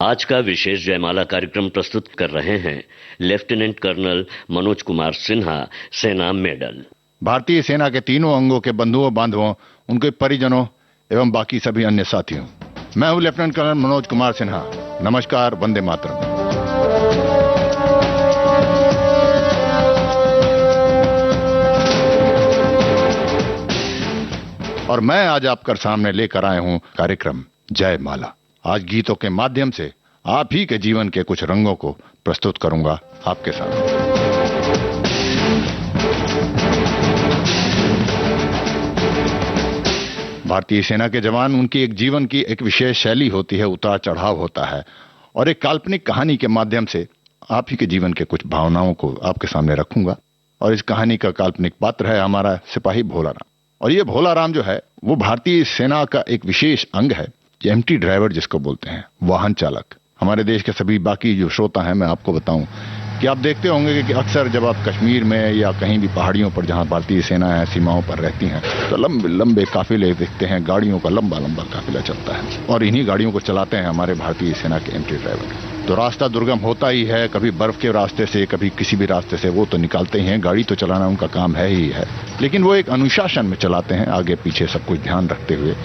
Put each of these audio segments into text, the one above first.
आज का विशेष जयमाला कार्यक्रम प्रस्तुत कर रहे हैं लेफ्टिनेंट कर्नल मनोज कुमार सिन्हा, सेना मेडल। भारतीय सेना के तीनों अंगों के बंधुओं बांधवों, उनके परिजनों एवं बाकी सभी अन्य साथियों, मैं हूं लेफ्टिनेंट कर्नल मनोज कुमार सिन्हा। नमस्कार, वंदे मातरम। और मैं आज आपके सामने लेकर आया हूं कार्यक्रम जयमाला। आज गीतों के माध्यम से आप ही के जीवन के कुछ रंगों को प्रस्तुत करूंगा आपके सामने। भारतीय सेना के जवान, उनकी एक जीवन की एक विशेष शैली होती है, उतार चढ़ाव होता है, और एक काल्पनिक कहानी के माध्यम से आप ही के जीवन के कुछ भावनाओं को आपके सामने रखूंगा। और इस कहानी का काल्पनिक पात्र है हमारा सिपाही भोला राम। और ये भोला राम जो है वो भारतीय सेना का एक विशेष अंग है, एमटी ड्राइवर जिसको बोलते हैं, वाहन चालक। हमारे देश के सभी बाकी जो श्रोता हैं, मैं आपको बताऊं कि आप देखते होंगे कि अक्सर जब आप कश्मीर में या कहीं भी पहाड़ियों पर जहां भारतीय सेना है सीमाओं पर रहती हैं, तो लंबे लंबे काफिले देखते हैं, गाड़ियों का लंबा लंबा काफिला चलता है और इन्हीं गाड़ियों को चलाते हैं हमारे भारतीय सेना के एमटी ड्राइवर। तो रास्ता दुर्गम होता ही है, कभी बर्फ के रास्ते से, कभी किसी भी रास्ते से वो तो निकालते ही हैं। गाड़ी तो चलाना उनका काम है ही है, लेकिन वो एक अनुशासन में चलाते हैं, आगे पीछे सब कुछ ध्यान रखते हुए।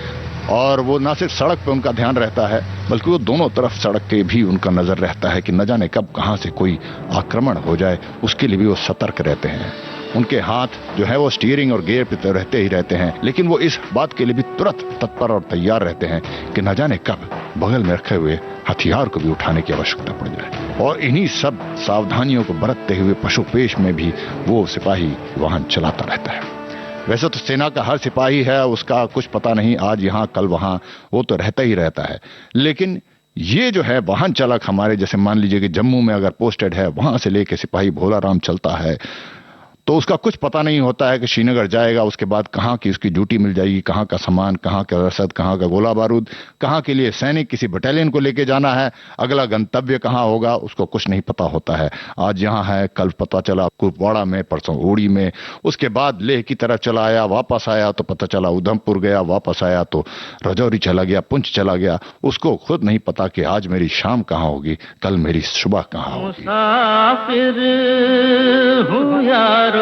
और वो ना सिर्फ सड़क पे उनका ध्यान रहता है, बल्कि वो दोनों तरफ सड़क के भी उनका नजर रहता है कि न जाने कब कहां से कोई आक्रमण हो जाए, उसके लिए भी वो सतर्क रहते हैं। उनके हाथ जो है वो स्टीयरिंग और गियर पे तो रहते ही रहते हैं, लेकिन वो इस बात के लिए भी तुरंत तत्पर और तैयार रहते हैं कि न जाने कब बगल में रखे हुए हथियार को भी उठाने की आवश्यकता पड़ जाए। और इन्हीं सब सावधानियों को बरतते हुए पशुपेश में भी वो सिपाही वाहन चलाता रहता है। वैसे तो सेना का हर सिपाही है, उसका कुछ पता नहीं, आज यहां कल वहां, वो तो रहता ही रहता है। लेकिन ये जो है वाहन चालक हमारे, जैसे मान लीजिए कि जम्मू में अगर पोस्टेड है, वहां से लेके सिपाही भोला राम चलता है, तो उसका कुछ पता नहीं होता है कि श्रीनगर जाएगा, उसके बाद कहां की उसकी ड्यूटी मिल जाएगी, कहां का सामान, कहां का रसद, कहां का गोला बारूद, कहां के लिए सैनिक किसी बटालियन को लेके जाना है, अगला गंतव्य कहां होगा, उसको कुछ नहीं पता होता है। आज यहां है, कल पता चला कुपवाड़ा में, परसों उड़ी में, उसके बाद लेह की तरफ चला आया, वापस आया तो पता चला उधमपुर गया, वापस आया तो राजौरी चला गया, पुंछ चला गया। उसको खुद नहीं पता कि आज मेरी शाम कहां होगी, कल मेरी सुबह कहां होगी। मुसाफिर हूँ यारो,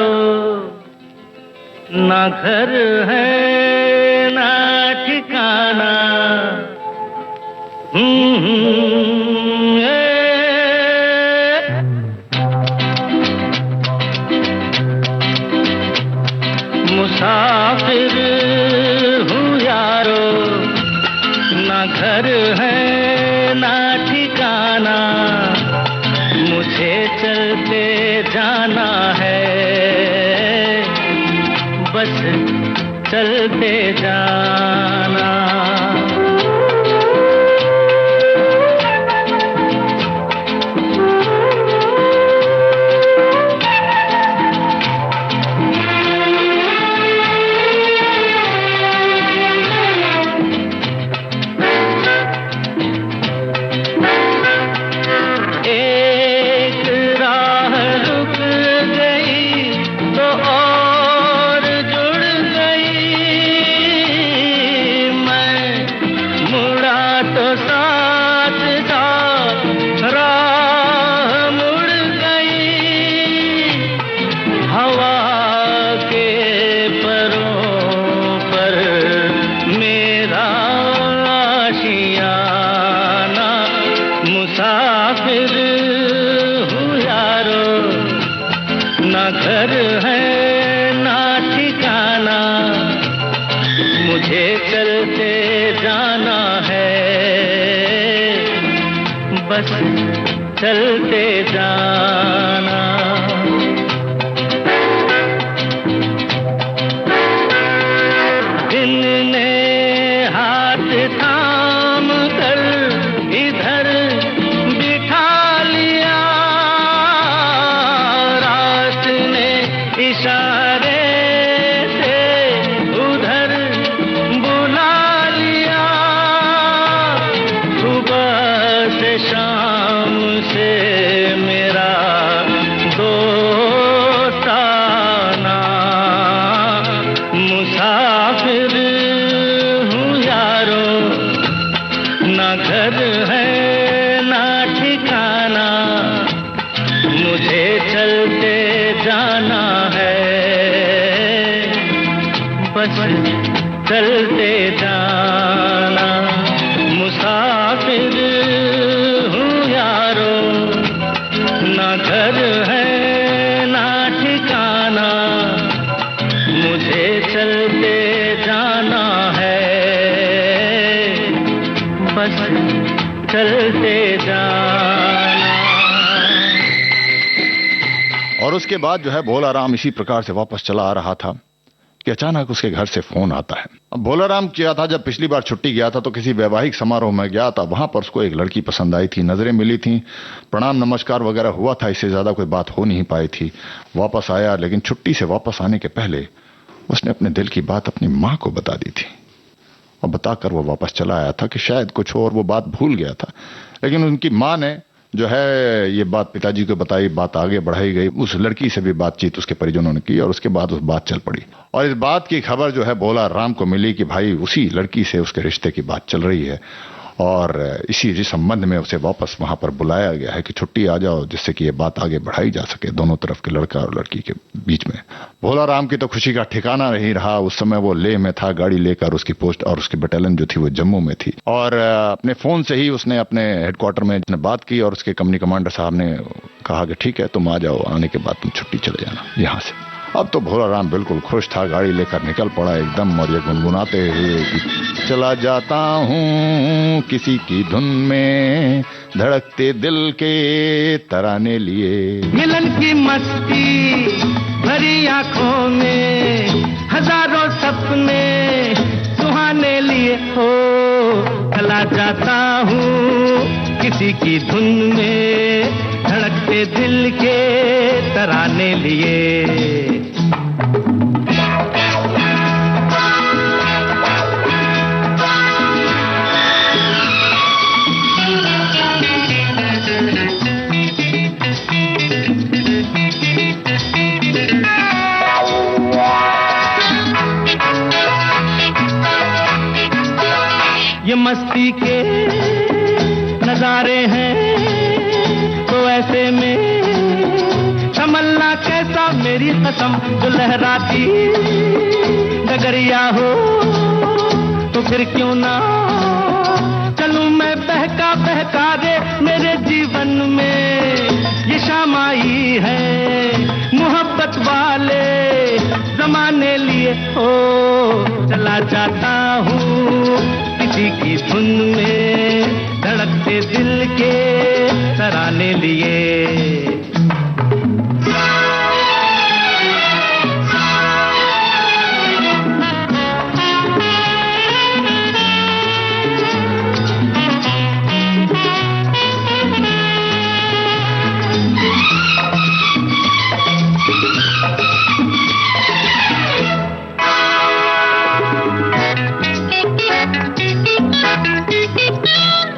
ना घर है ना ठिकाना, मुसाफिर हूँ यारो, ना घर है ना ठिकाना, मुझे चलते जाना है, बस चलते जाना। मुसाफिर हूँ यारो, ना घर है ना ठिकाना, मुझे चलते जाना है, बस चलते जाना। दिन ने हाथ थाम कर इधर बिठा लिया, रात ने इशारे से उधर बुला लिया, सुबह से शाम से मेरा दोस्ताना, मुसाफिर हूँ यारो, चलते जाना। मुसाफिर हूँ यारो, ना घर है ना ठिकाना, मुझे चलते जाना है, बस चलते जाना। और उसके बाद जो है भोला राम इसी प्रकार से वापस चला आ रहा था कि अचानक उसके घर से फोन आता है। अब भोला राम क्या था, जब पिछली बार छुट्टी गया था तो किसी वैवाहिक समारोह में गया था, वहां पर उसको एक लड़की पसंद आई थी, नजरें मिली थी, प्रणाम नमस्कार वगैरह हुआ था, इससे ज्यादा कोई बात हो नहीं पाई थी। वापस आया, लेकिन छुट्टी से वापस आने के पहले उसने अपने दिल की बात अपनी माँ को बता दी थी, और बताकर वो वापस चला आया था कि शायद कुछ और वो बात भूल गया था। लेकिन उनकी माँ ने जो है ये बात पिताजी को बताई, बात आगे बढ़ाई गई, उस लड़की से भी बातचीत उसके परिजनों ने की, और उसके बाद उस बात चल पड़ी। और इस बात की खबर जो है भोला राम को मिली कि भाई उसी लड़की से उसके रिश्ते की बात चल रही है, और इसी संबंध में उसे वापस वहां पर बुलाया गया है कि छुट्टी आ जाओ, जिससे कि ये बात आगे बढ़ाई जा सके दोनों तरफ के, लड़का और लड़की के बीच में। भोला राम की तो खुशी का ठिकाना नहीं रहा। उस समय वो लेह में था, गाड़ी लेकर, उसकी पोस्ट और उसकी बटालियन जो थी वो जम्मू में थी, और अपने फोन से ही उसने अपने हेडक्वार्टर में बात की, और उसके कंपनी कमांडर साहब ने कहा कि ठीक है तुम आ जाओ, आने के बाद तुम छुट्टी चले जाना यहाँ से। अब तो भोला राम बिल्कुल खुश था, गाड़ी लेकर निकल पड़ा एकदम, और ये गुनगुनाते हुए कि चला जाता हूँ किसी की धुन में, धड़कते दिल के तराने लिए। मिलन की मस्ती भरी आंखों में, हजारों सपने सुहाने लिए हो, चला जाता हूँ किसी की धुन में, धड़कते दिल के तराने लिए। ये मस्ती के नजारे हैं तो ऐसे में तमन्ना कैसा मेरी कसम, जो लहराती डगरिया हो तो फिर क्यों ना चलूं मैं बहका बहका रे। मेरे जीवन में ये शाम आई है मोहब्बत वाले जमाने लिए हो, चला जाता हूँ किसी की धुन में, धड़कते दिल के तराने लिए।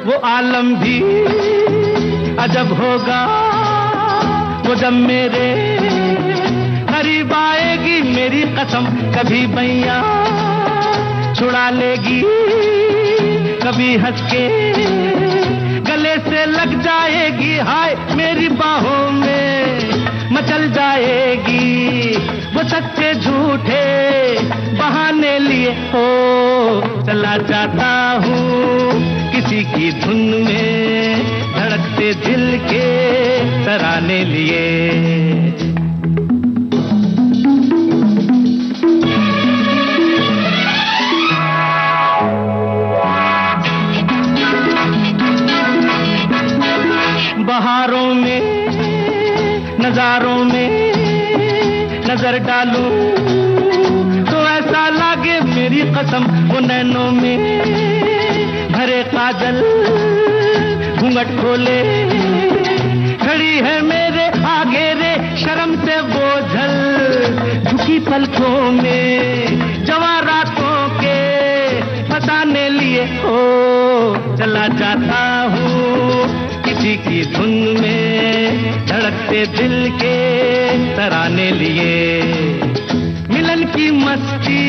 वो आलम भी अजब होगा वो जब मेरे करीब आएगी, मेरी कसम कभी बैया छुड़ा लेगी, कभी हंस के गले से लग जाएगी, हाय मेरी बाहों में मचल जाएगी। वो सच्चे झूठे बहाने लिए हो, चला जाता हूँ किसी की धुन में, धड़कते दिल के तराने लिए। बहारों में नजारों में नजर डालूं तो ऐसा लागे मेरी कसम, वो नैनों में भरे काजल घूंघट खोले, खड़ी है मेरे आगे रे शर्म से बोझल, झुकी पलकों में जवां रातों के फसाने लिए हो, चला जाता हूँ किसी की धुन में, धड़कते दिल के तराने लिए। मिलन की मस्ती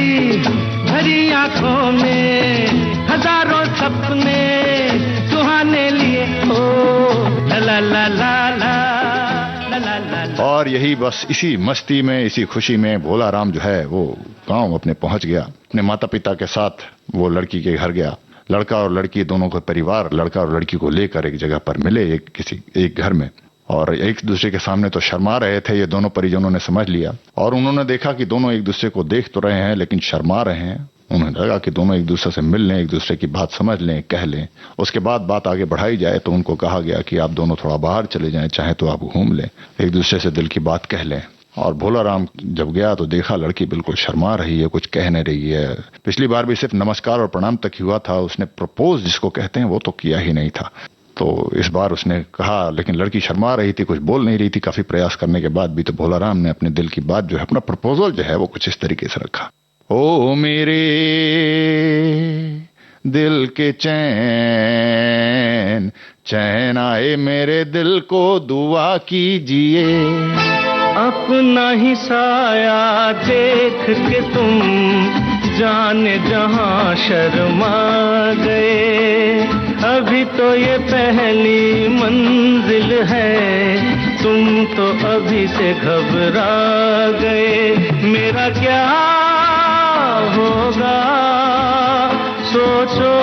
भरी आंखों में, हजारों सपने सुहाने लिए हो, ला ला ला ला ला ला ला ला। और यही बस इसी मस्ती में, इसी खुशी में भोला राम जो है वो गांव अपने पहुंच गया। अपने माता पिता के साथ वो लड़की के घर गया। लड़का और लड़की दोनों का परिवार लड़का और लड़की को लेकर एक जगह पर मिले, एक घर में, और एक दूसरे के सामने तो शर्मा रहे थे। ये दोनों परिजनों ने समझ लिया और उन्होंने देखा कि दोनों एक दूसरे को देख तो रहे हैं लेकिन शर्मा रहे हैं। उन्हें लगा कि दोनों एक दूसरे से मिल लें, एक दूसरे की बात समझ लें, कह लें, उसके बाद बात आगे बढ़ाई जाए। तो उनको कहा गया कि आप दोनों थोड़ा बाहर चले जाएं, चाहे तो आप घूम लें, एक दूसरे से दिल की बात कह लें। और भोला राम जब गया तो देखा लड़की बिल्कुल शर्मा रही है, कुछ कह नहीं रही है। पिछली बार भी सिर्फ नमस्कार और प्रणाम तक ही हुआ था, उसने प्रपोज जिसको कहते हैं वो तो किया ही नहीं था। तो इस बार उसने कहा, लेकिन लड़की शर्मा रही थी, कुछ बोल नहीं रही थी। काफी प्रयास करने के बाद भी तो भोला राम ने अपने दिल की बात जो है, अपना प्रपोजल जो है वो कुछ इस तरीके से रखा। ओ मेरे दिल के चैन, चैन आए मेरे दिल को दुआ कीजिए। अपना ही साया देख के तुम जाने जहां शर्मा गए। अभी तो ये पहली मंजिल है, तुम तो अभी से घबरा गए। मेरा क्या होगा सोचो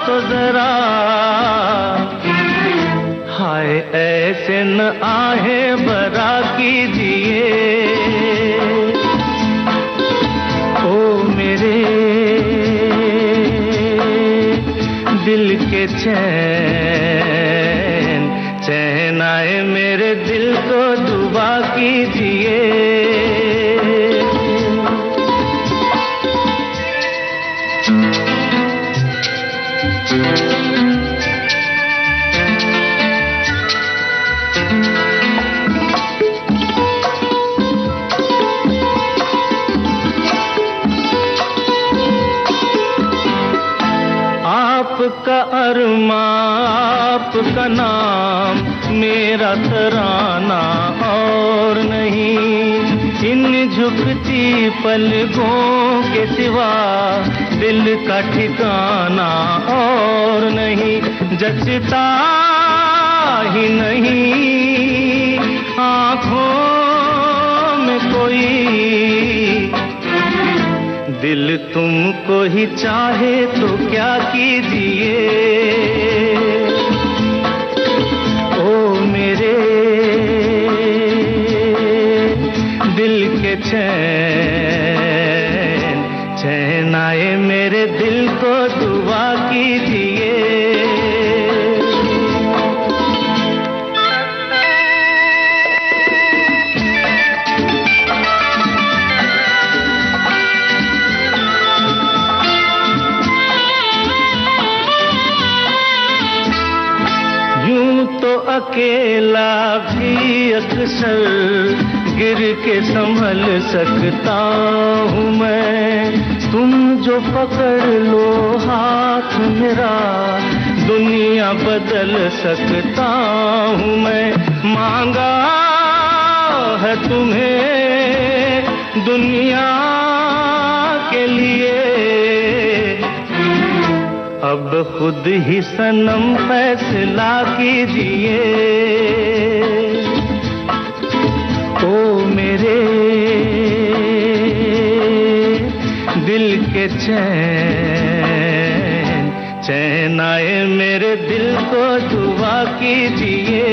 तो जरा, हाय ऐसे न आहे बरा कीजिए। ओ मेरे दिल के चैन, चैन आए मेरे दिल को दुआ कीजिए। आपका अरमा, आपका नाम, मेरा तराना और नहीं। इन झुकती पलकों के सिवा दिल का ठिकाना और नहीं। जचता ही नहीं आँखों में कोई, दिल तुमको ही चाहे तो क्या कीजिए। ओ मेरे दिल के चैन, चैन आए मेरे दिल को दुआ कीजिए। अकेला भी अक्सर गिर के संभल सकता हूँ मैं। तुम जो पकड़ लो हाथ मेरा, दुनिया बदल सकता हूँ मैं। मांगा है तुम्हें दुनिया के लिए, अब खुद ही सनम फैसला कीजिए। ओ मेरे दिल के चैन, चैन आए मेरे दिल को दुआ कीजिए।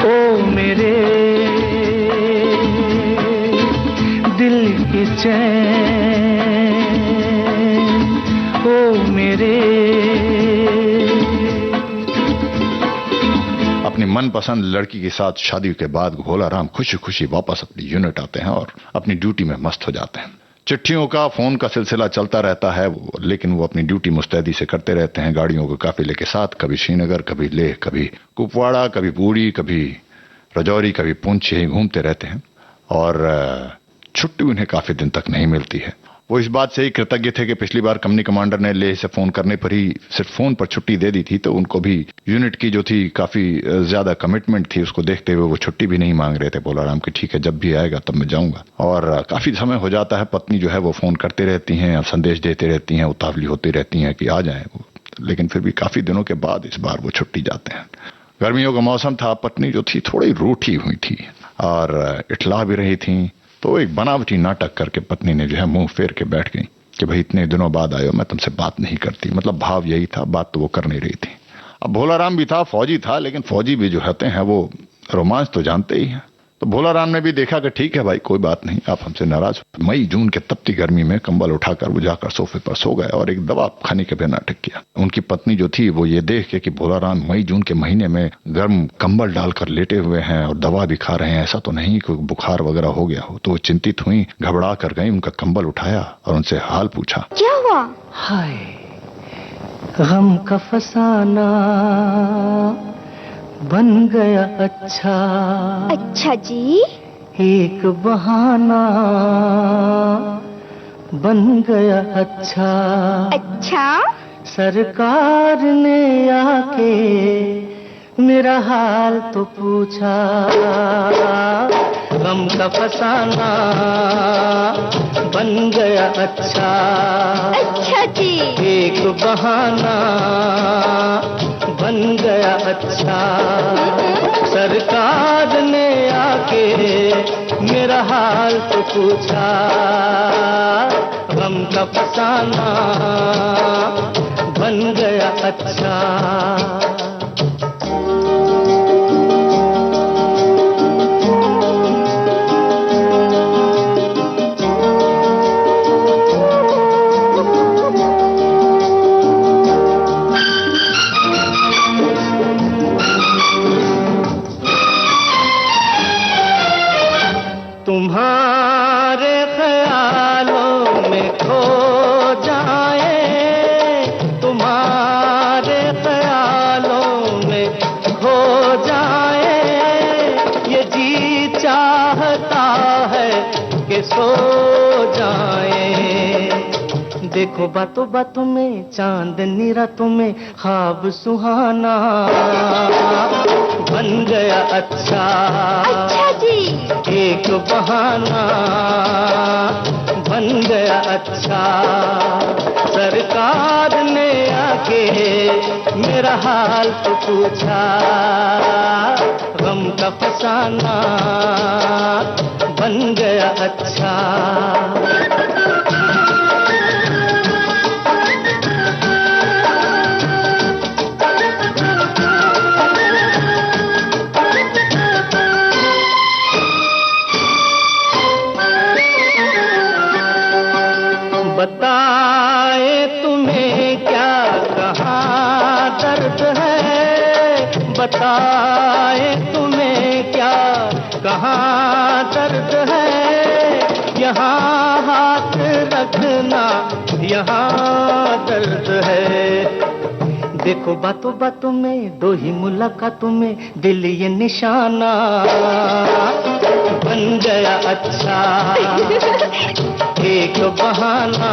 ओ मेरे दिल के चैन, अपनी मनपसंद लड़की के साथ शादी के बाद भोला राम खुशी खुशी वापस अपनी यूनिट आते हैं और अपनी ड्यूटी में मस्त हो जाते हैं। चिट्ठियों का फोन का सिलसिला चलता रहता है, लेकिन वो अपनी ड्यूटी मुस्तैदी से करते रहते हैं। गाड़ियों के काफिले के साथ कभी श्रीनगर, कभी लेह, कभी कुपवाड़ा, कभी पूरी, कभी रजौरी, कभी पुंछ यही घूमते रहते हैं। और छुट्टी उन्हें काफी दिन तक नहीं मिलती है। वो इस बात से ही कृतज्ञ थे कि पिछली बार कंपनी कमांडर ने लेह से फोन करने पर ही सिर्फ फोन पर छुट्टी दे दी थी, तो उनको भी यूनिट की जो थी काफी ज्यादा कमिटमेंट थी, उसको देखते हुए वो छुट्टी भी नहीं मांग रहे थे। बोला राम कि ठीक है, जब भी आएगा तब मैं जाऊंगा। और काफी समय हो जाता है, पत्नी जो है वो फोन करते रहती हैं, संदेश देते रहती हैं, उतावली होती रहती हैं कि आ जाए, लेकिन फिर भी काफी दिनों के बाद इस बार वो छुट्टी जाते हैं। गर्मियों का मौसम था, पत्नी जो थी थोड़ी रूठी हुई थी और इठला भी रही थी। तो एक बनावटी नाटक करके पत्नी ने जो है मुंह फेर के बैठ गई कि भाई इतने दिनों बाद आयो, मैं तुमसे बात नहीं करती। मतलब भाव यही था, बात तो वो कर नहीं रही थी। अब भोलाराम भी था, फौजी था, लेकिन फौजी भी जो होते हैं वो रोमांच तो जानते ही हैं। तो भोलाराम ने भी देखा कि ठीक है भाई, कोई बात नहीं, आप हमसे नाराज हो। मई जून के तपती गर्मी में कंबल उठाकर वो जाकर सोफे पर सो गए और एक दवा खाने के भी नाटक किया। उनकी पत्नी जो थी वो ये देख के कि भोलाराम मई जून के महीने में गर्म कंबल डालकर लेटे हुए हैं और दवा भी खा रहे हैं, ऐसा तो नहीं कोई बुखार वगैरह हो गया हो। तो वो चिंतित हुई, घबरा कर गई, उनका कंबल उठाया और उनसे हाल पूछा। क्या हुआ? हाय गम का फसाना बन गया अच्छा। अच्छा जी। एक बहाना बन गया अच्छा। अच्छा। सरकार ने आके मेरा हाल तो पूछा। गम का फसाना बन गया अच्छा। अच्छा जी। एक बहाना बन गया अच्छा। सरकार ने आके मेरा हाल तो पूछा। गम का फसाना बन गया अच्छा। तुम्हारे ख्यालों में खो जाए, तुम्हारे ख्यालों में खो जाए, ये जी चाहता है कि सो जाए। देखो बातों बातों में चांदनी रातों में ख्वाब सुहाना बन गया अच्छा। अच्छा जी। एक बहाना बन गया अच्छा। सरकार ने आके मेरा हाल तो पूछा। गम का फसाना बन गया अच्छा। बताए तुम्हें क्या कहाँ दर्द है, बताए तुम्हें क्या कहाँ दर्द है। यहाँ हाथ रखना यहाँ दर्द है। देखो बातों बातों में दो ही मुलाकातों में दिल ये निशाना बन गया अच्छा। एक बहाना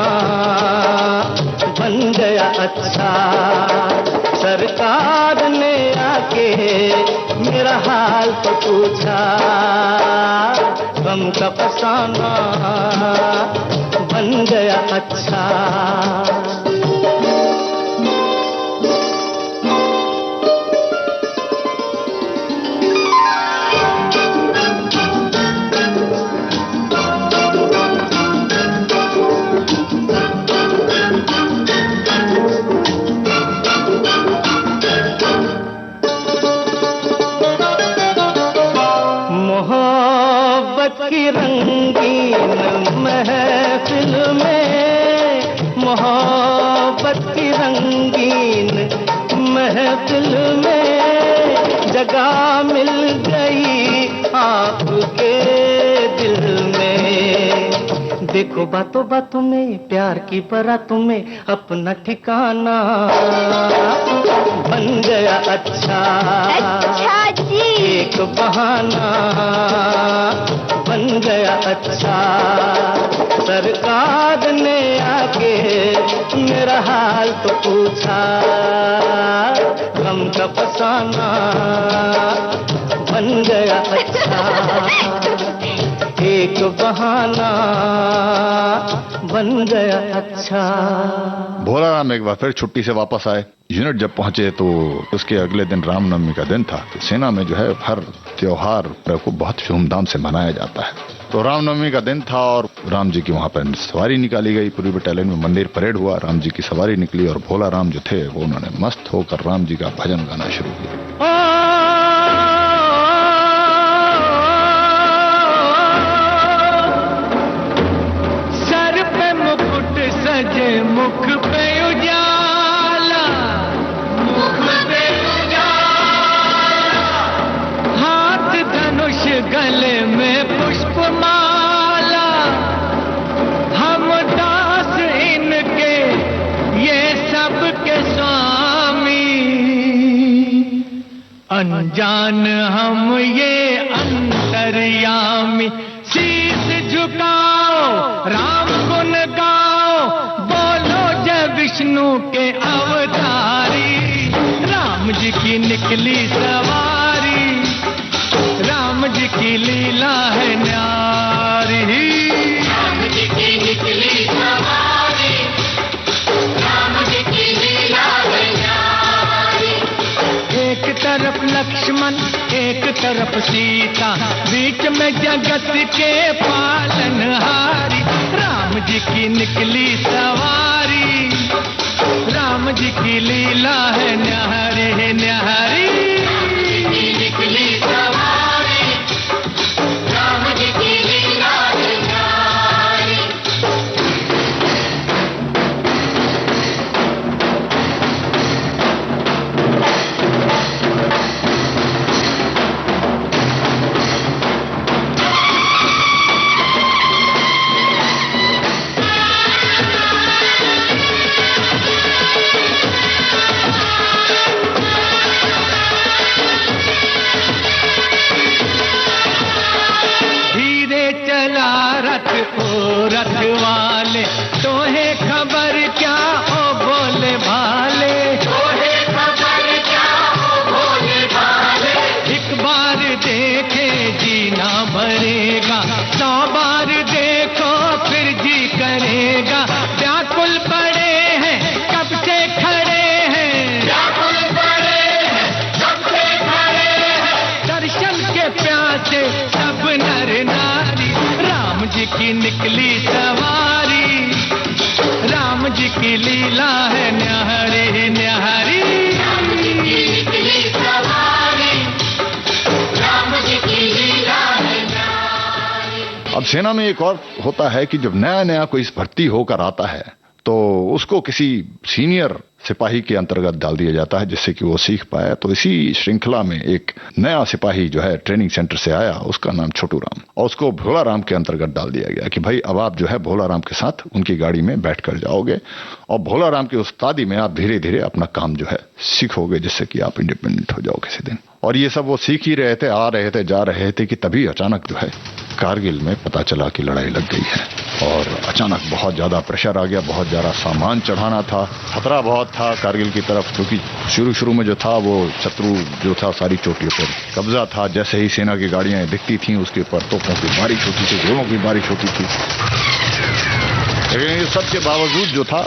बन गया अच्छा। सरकार ने आके मेरा हाल तो पूछा। गम का फसाना बन गया अच्छा। मोहब्बत की रंगीन महफिल में, मोहब्बत की रंगीन महफिल में जगह मिल गई आपके दिल में। देखो बातों बातों में प्यार की बारातों में अपना ठिकाना बन गया अच्छा। अच्छा जी। एक बहाना बन गया अच्छा। सरकार ने आके मेरा हाल तो पूछा। गम का फसाना बन गया अच्छा। एक बहाना बन गया अच्छा। भोला राम एक बार फिर छुट्टी से वापस आए। यूनिट जब पहुंचे तो उसके अगले दिन रामनवमी का दिन था। सेना में जो है हर त्योहार को बहुत धूमधाम से मनाया जाता है। तो रामनवमी का दिन था और राम जी की वहां पर सवारी निकाली गई। पूरी बटालियन में मंदिर परेड हुआ, राम जी की सवारी निकली और भोला राम जो थे वो उन्होंने मस्त होकर राम जी का भजन गाना शुरू किया। सर पे मुकुट सजे, मुख पे उजाला, मुख पे उजाला, हाथ धनुष गले में पुष्पमाला, हम दास इनके ये सब के स्वामी, अनजान हम ये अंतर्यामी। शीश झुकाओ, राम गुण गाओ, बोलो जय विष्णु के अवतारी। राम जी की निकली सवारी, राम जी की लीला है न्यारी। राम जी की निकली सवारी, राम जी की लीला है न्यारी। एक तरफ लक्ष्मण, एक तरफ सीता, बीच में जगत के पालनहारी। राम जी की निकली सवारी, राम जी की लीला है न्यारी न्यारी। राम जी की निकली सवारी, राम जी की लीला है न्यारी। रखवाले, तोहे खबर क्या ओ बोले भाले, तोहे खबर क्या ओ बोले भाले। एक बार देखे जीना भरेगा, 100 बार देखो फिर जी करेगा। व्याकुल पड़े हैं कब से खड़े हैं, व्याकुल पड़े हैं कब से खड़े हैं, दर्शन के प्यासे सब नर नारी। राम जी की निकली सवारी, राम जी की लीला है न्यारी न्यारी। राम जी की निकली सवारी, राम जी की लीला है न्यारी। अब सेना में एक और होता है कि जब नया नया कोई भर्ती होकर आता है तो उसको किसी सीनियर सिपाही के अंतर्गत डाल दिया जाता है जिससे कि वो सीख पाए। तो इसी श्रृंखला में एक नया सिपाही जो है ट्रेनिंग सेंटर से आया, उसका नाम छोटू राम, और उसको भोला राम के अंतर्गत डाल दिया गया कि भाई अब आप जो है भोला राम के साथ उनकी गाड़ी में बैठ कर जाओगे और भोला राम की उस्तादी में आप धीरे धीरे अपना काम जो है सीखोगे जिससे कि आप इंडिपेंडेंट हो जाओ किसी दिन। और ये सब वो सीख ही रहे थे, आ रहे थे, जा रहे थे कि तभी अचानक जो है कारगिल में पता चला कि लड़ाई लग गई है और अचानक बहुत ज्यादा प्रेशर आ गया, बहुत ज्यादा सामान चढ़ाना था, खतरा बहुत था कारगिल की तरफ, क्योंकि शुरू में जो था वो शत्रु जो था सारी चोटियों पर कब्जा था। जैसे ही सेना की गाड़ियां दिखती थी उसके ऊपर तोपों की बारिश होती थी, गोलों की बारिश होती थी। लेकिन ये सब के बावजूद जो था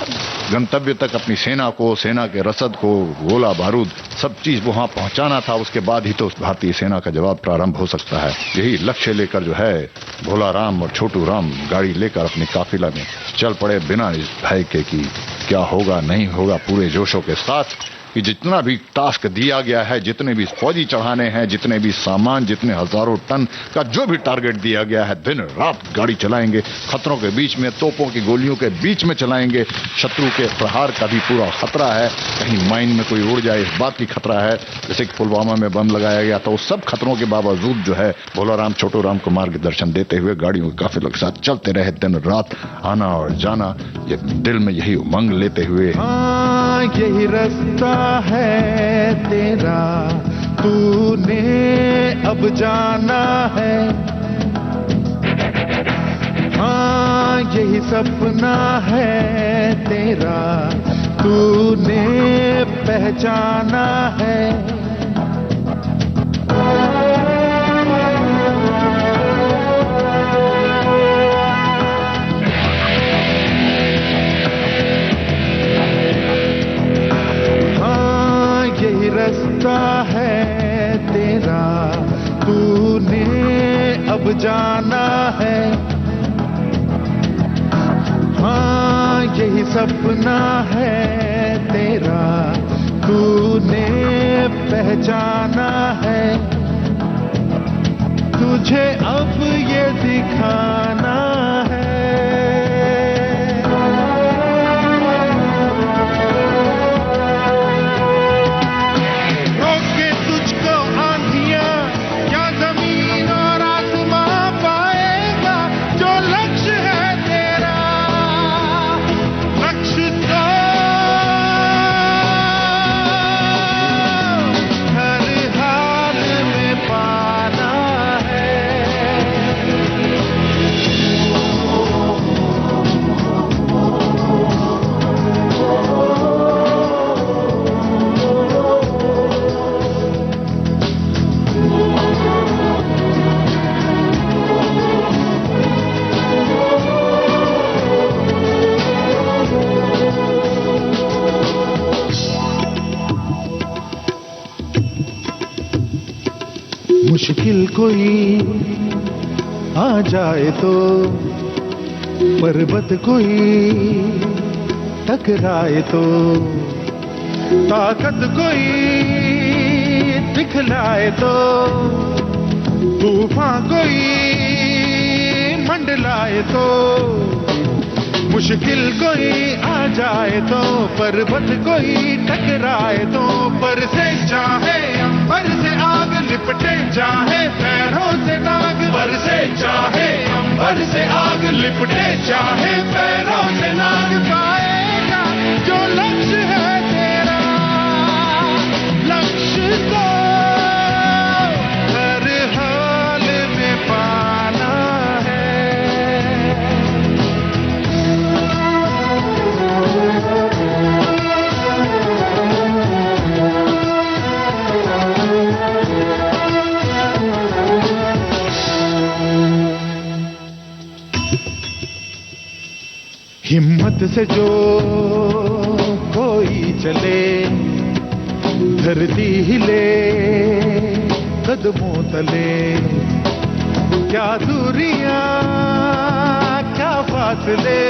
गंतव्य तक अपनी सेना को, सेना के रसद को, गोला बारूद सब चीज वहां पहुंचाना था। उसके बाद ही तो भारतीय सेना का जवाब प्रारंभ हो सकता है। यही लक्ष्य लेकर जो है भोला राम और छोटू राम गाड़ी लेकर अपने काफिला में चल पड़े बिना इस भय के कि क्या होगा नहीं होगा, पूरे जोशों के साथ कि जितना भी टास्क दिया गया है, जितने भी फौजी चढ़ाने हैं, जितने भी सामान, जितने हजारों टन का जो भी टारगेट दिया गया है, दिन रात गाड़ी चलाएंगे, खतरों के बीच में, तोपों की गोलियों के बीच में चलाएंगे। शत्रु के प्रहार का भी पूरा खतरा है, कहीं माइन में कोई उड़ जाए इस बात की खतरा है, जैसे कि पुलवामा में बम लगाया गया था। उस सब खतरों के बावजूद जो है भोला राम छोटू राम को मार्गदर्शन देते हुए गाड़ियों के काफिलों के साथ चलते रहे, दिन रात आना और जाना, ये दिल में यही उमंग लेते हुए। हाँ यही रास्ता है तेरा, तूने अब जाना है। हाँ यही सपना है तेरा, तूने पहचाना है। जाना है। हाँ यही सपना है तेरा, तूने पहचाना है। तुझे अब ये दिखाना है। रोके तुझको आंधियां क्या जमीन और आसमां पाएगा, जो लक्ष्य है तेरा लक्ष्य तो हर हाल में पाना है। मुश्किल कोई आ जाए तो, पर्वत कोई टकराए तो, ताकत कोई दिखलाए तो, तूफान कोई मंडलाए तो, मुश्किल कोई आ जाए तो, पर्वत कोई टकराए तो, पर से चाहे अंबर से आग लिपटे चाहे पैरों से नाग, पर से चाहे अंबर से आग लिपटे चाहे पैरों से नाग, पाएगा जो लक्ष्य है तेरा लक्ष्य तो हर हाल में पाना है। हिम्मत से जो कोई चले, धरती हिले कदमों तले, क्या दूरियां क्या फासले,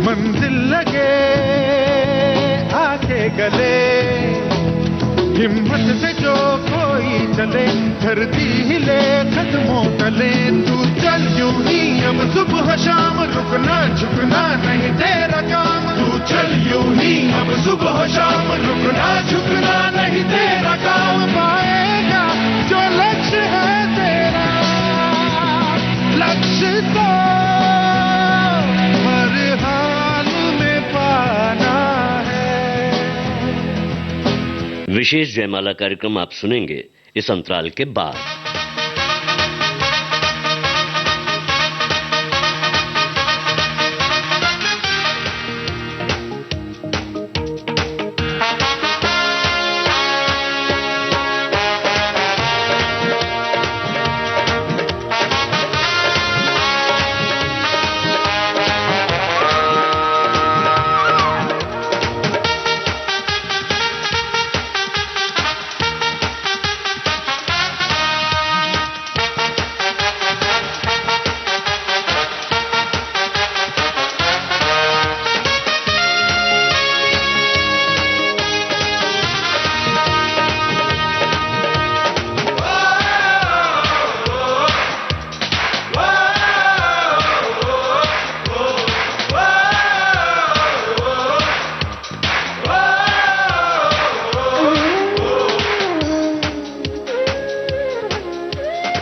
मंजिल लगे आके गले। हिम्मत से जो कोई चले, धरती हिले कदमों तले, तू चल यूं ही अब सुबह शाम, रुकना झुकना नहीं तेरा काम, तू चल यूं ही अब सुबह शाम, रुकना झुकना नहीं तेरा काम, पाएगा जो लक्ष्य है तेरा लक्ष्य तो हर हाल में पाना है। विशेष जयमाला कार्यक्रम आप सुनेंगे इस अंतराल के बाद।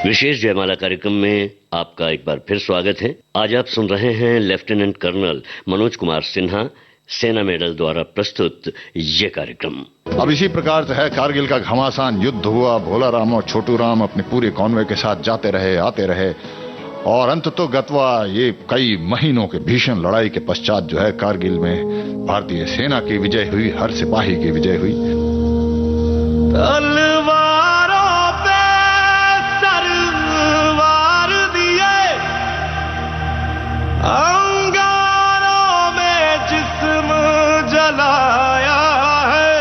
विशेष जयमाला कार्यक्रम में आपका एक बार फिर स्वागत है। आज आप सुन रहे हैं लेफ्टिनेंट कर्नल मनोज कुमार सिन्हा सेना मेडल द्वारा प्रस्तुत ये कार्यक्रम। अब इसी प्रकार से है कारगिल का घमासान युद्ध हुआ। भोला राम और छोटू राम अपने पूरे कॉन्वॉय के साथ जाते रहे आते रहे और अंत तो गतवा ये कई महीनों के भीषण लड़ाई के पश्चात जो है कारगिल में भारतीय सेना की विजय हुई, हर सिपाही की विजय हुई। तलवारों पे सरवार दिए, अंगारों में जिस्म जलाया है,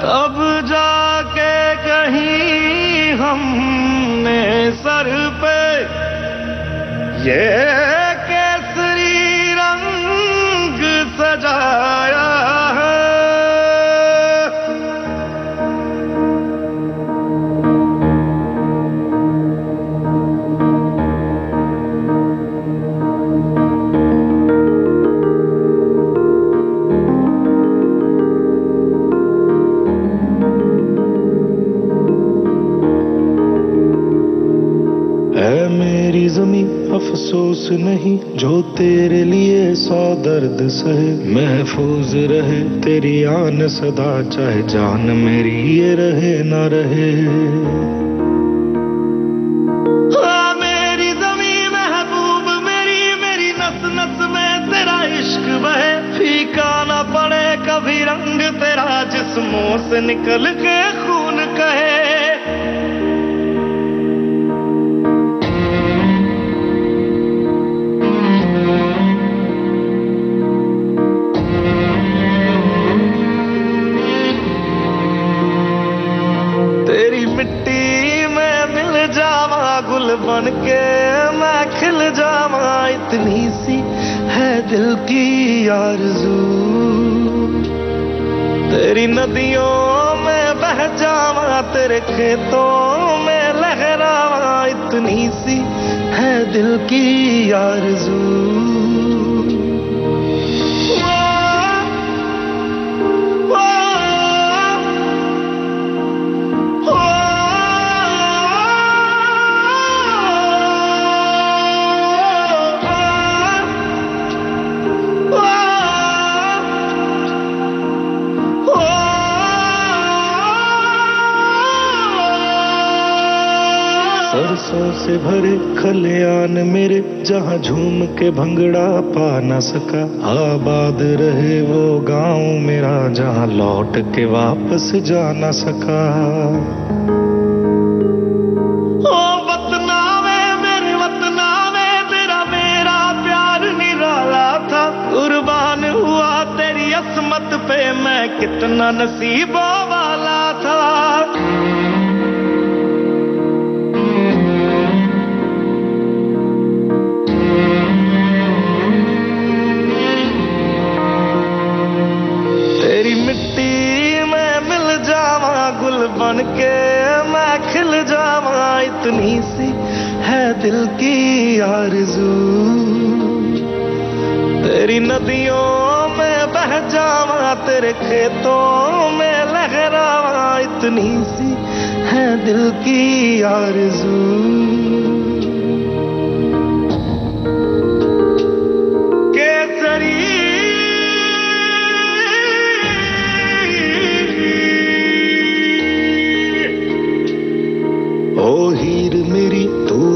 तब जाके कहीं हमने सर ये केसरी रंग सजाया है। मेरी ज़मीं अफसोस नहीं जो तेरे लिए 100 दर्द सहे, महफूज रहे तेरी आन सदा, चाहे जान मेरी ये रहे ना रहे। मेरी ज़मीं महबूब मेरी, मेरी नस नस में तेरा इश्क बहे, फीका ना पड़े कभी रंग तेरा, जिस्मों से निकल के खून कहे। बन के मैं खिल जावा, इतनी सी है दिल की आरज़ू, तेरी नदियों में बह जावा, तेरे खेतों में लहरावा, इतनी सी है दिल की आरज़ू। सरसों से भरे खलियान मेरे, जहाँ झूम के भंगड़ा पा न सका, आबाद रहे वो गांव मेरा, जहाँ लौट के वापस जा न सका। ओ वतना में मेरे वतना में तेरा मेरा प्यार निराला था, कुर्बान हुआ तेरी असमत पे मैं, कितना नसीबों वाला था। बन के मैं खिल जावा, इतनी सी है दिल की आरज़ू, तेरी नदियों में बह जावा, तेरे खेतों में लहरावा, इतनी सी है दिल की आरज़ू।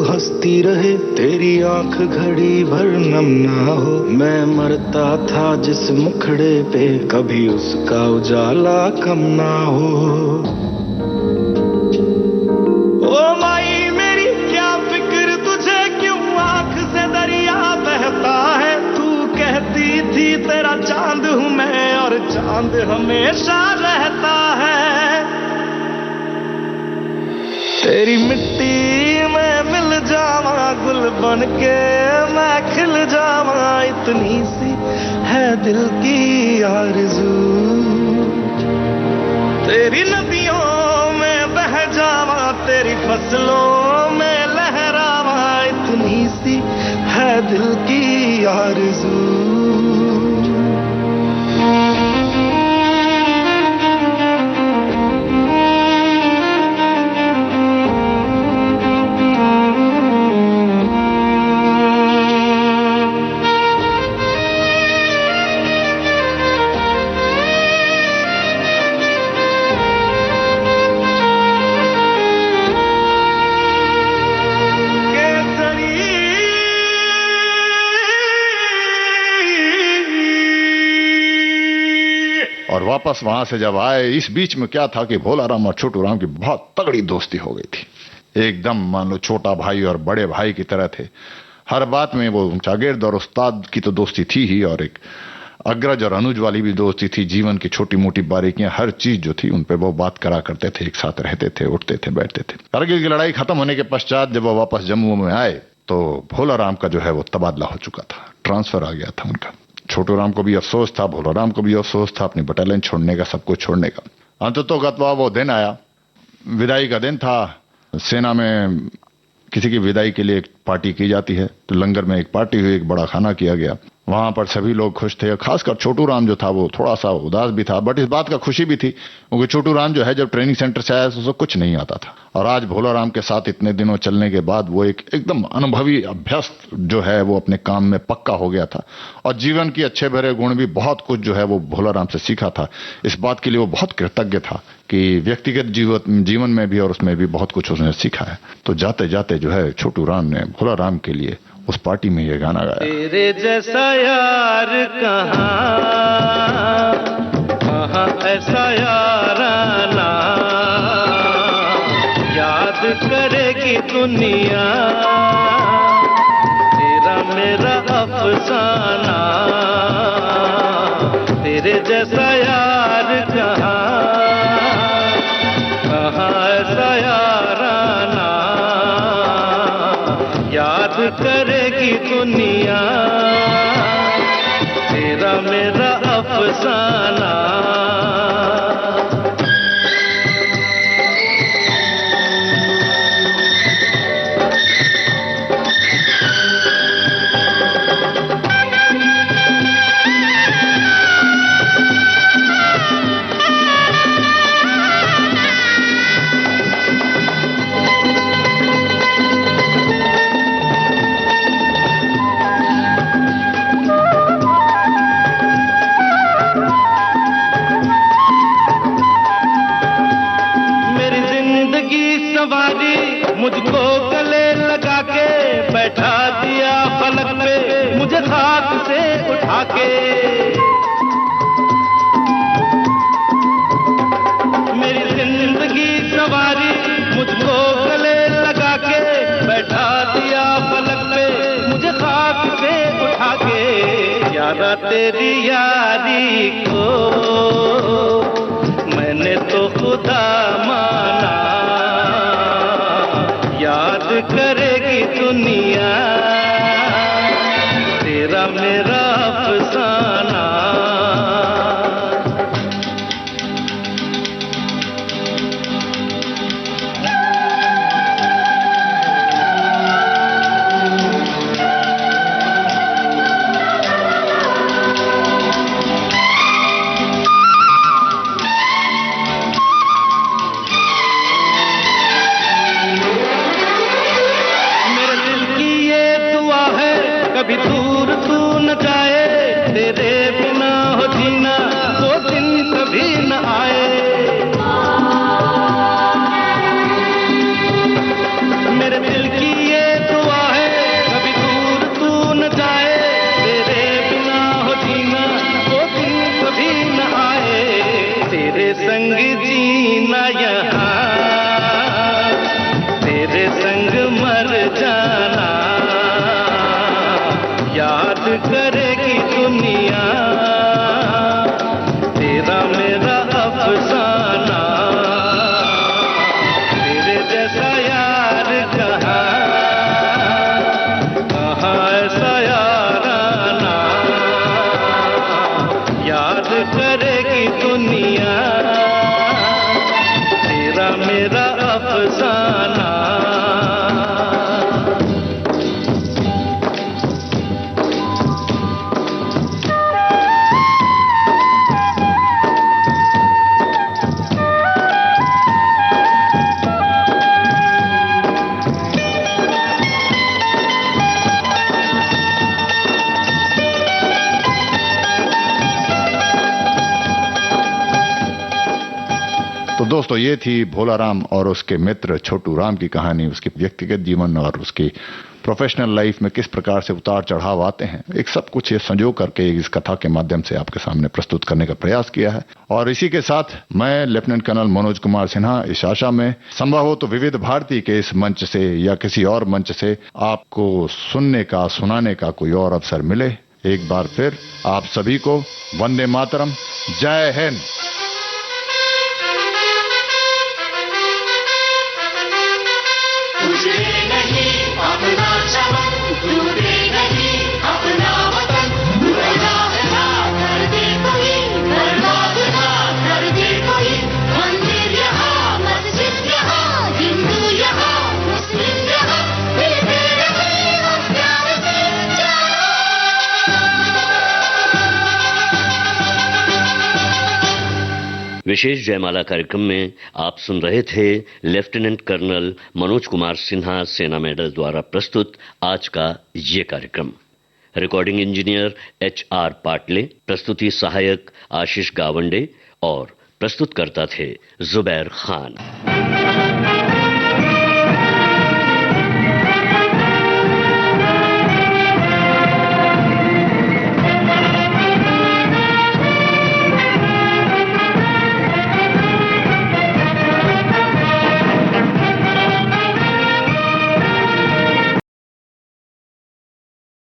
हंसती रहे तेरी आंख घड़ी भर नम ना हो, मैं मरता था जिस मुखड़े पे, कभी उसका उजाला कम ना हो। ओ माई मेरी क्या फिक्र तुझे, क्यों आंख से दरिया बहता है, तू कहती थी तेरा चांद हूँ मैं, और चांद हमेशा रहता है। तेरी मिट्टी में मिल जावा, गुल बन के मैं खिल जावा, इतनी सी है दिल की आरज़ू, तेरी नदियों में बह जावा, तेरी फसलों में लहरावा, इतनी सी है दिल की आरज़ू। और वापस वहां से जब आए, इस बीच में क्या था कि भोला राम और छोटू राम की बहुत तगड़ी दोस्ती हो गई थी, एकदम मान लो छोटा भाई और बड़े भाई की तरह थे। हर बात में वो शागिर्द और उस्ताद की तो दोस्ती थी ही, और एक अग्रज और अनुज वाली भी दोस्ती थी। जीवन की छोटी मोटी बारीकियां, हर चीज जो थी उन पे वो बात करा करते थे, एक साथ रहते थे, उठते थे, बैठते थे। कारगिल की लड़ाई खत्म होने के पश्चात जब वो वापस जम्मू में आए तो भोला राम का जो है वो तबादला हो चुका था, ट्रांसफर आ गया था उनका। छोटू राम को भी अफसोस था, भोला राम को भी अफसोस था अपनी बटालियन छोड़ने का, सब कुछ छोड़ने का। अंततोगत्वा वो दिन आया, विदाई का दिन था। सेना में किसी की विदाई के लिए एक पार्टी की जाती है, तो लंगर में एक पार्टी हुई, एक बड़ा खाना किया गया। वहां पर सभी लोग खुश थे, खासकर छोटू राम जो था वो थोड़ा सा उदास भी था, बट इस बात का खुशी भी थी क्योंकि छोटू राम जो है जब ट्रेनिंग सेंटर से आया तो उसे कुछ नहीं आता था, और आज भोला राम के साथ इतने दिनों चलने के बाद वो एक एकदम अनुभवी अभ्यस्त जो है वो अपने काम में पक्का हो गया था, और जीवन की अच्छे भरे गुण भी बहुत कुछ जो है वो भोला राम से सीखा था। इस बात के लिए वो बहुत कृतज्ञ था कि व्यक्तिगत जीवन में भी और उसमें भी बहुत कुछ उसने सीखा है। तो जाते जाते जो है छोटू राम ने भोला राम के लिए उस पार्टी में ये गाना गाया। तेरे जैसा यार कहाँ ऐसा याराना, याद करेगी दुनिया तेरा मेरा अफसाना। तेरे जैसा यार कहाँ ऐसा याराना, याद करेगी दुनिया तेरा मेरा अफसाना। मुझको गले लगा के बैठा दिया फलक पे, मुझे खाक से उठा के। मेरी जिंदगी सवारी मुझको गले लगा के बैठा दिया फलक पे, मुझे खाक से उठा के। यारा तेरी यारी को मैंने तो खुदा माना, याद करेगी दुनिया तेरा मेरा अफसाना। कभी दूर तू न जाए, तेरे बिना हो जीना वो दिन कभी न आए। मेरे दिल की ये दुआ है कभी दूर तू न जाए, तेरे बिना हो जीना वो दिन कभी न आए। तेरे संग जीना यहाँ, तेरे संग मर जाना, याद करेगी दुनिया तेरा मेरा अफसाना। तेरे जैसा यार कहाँ ऐसा याराना, याद करेगी दुनिया तेरा मेरा अफसाना। तो दोस्तों ये थी भोला राम और उसके मित्र छोटू राम की कहानी, उसके व्यक्तिगत जीवन और उसकी प्रोफेशनल लाइफ में किस प्रकार से उतार चढ़ाव आते हैं, एक सब कुछ ये संजो करके इस कथा के माध्यम से आपके सामने प्रस्तुत करने का प्रयास किया है। और इसी के साथ मैं लेफ्टिनेंट कर्नल मनोज कुमार सिन्हा इस आशा में संभव हो तो विविध भारती के इस मंच से या किसी और मंच से आपको सुनने का सुनाने का कोई और अवसर मिले, एक बार फिर आप सभी को वंदे मातरम, जय हिंद। तुझे नहीं अपना विशेष जयमाला कार्यक्रम में आप सुन रहे थे लेफ्टिनेंट कर्नल मनोज कुमार सिन्हा सेना मेडल द्वारा प्रस्तुत आज का ये कार्यक्रम। रिकॉर्डिंग इंजीनियर HR पाटले, प्रस्तुति सहायक आशीष गावंडे और प्रस्तुतकर्ता थे जुबैर खान।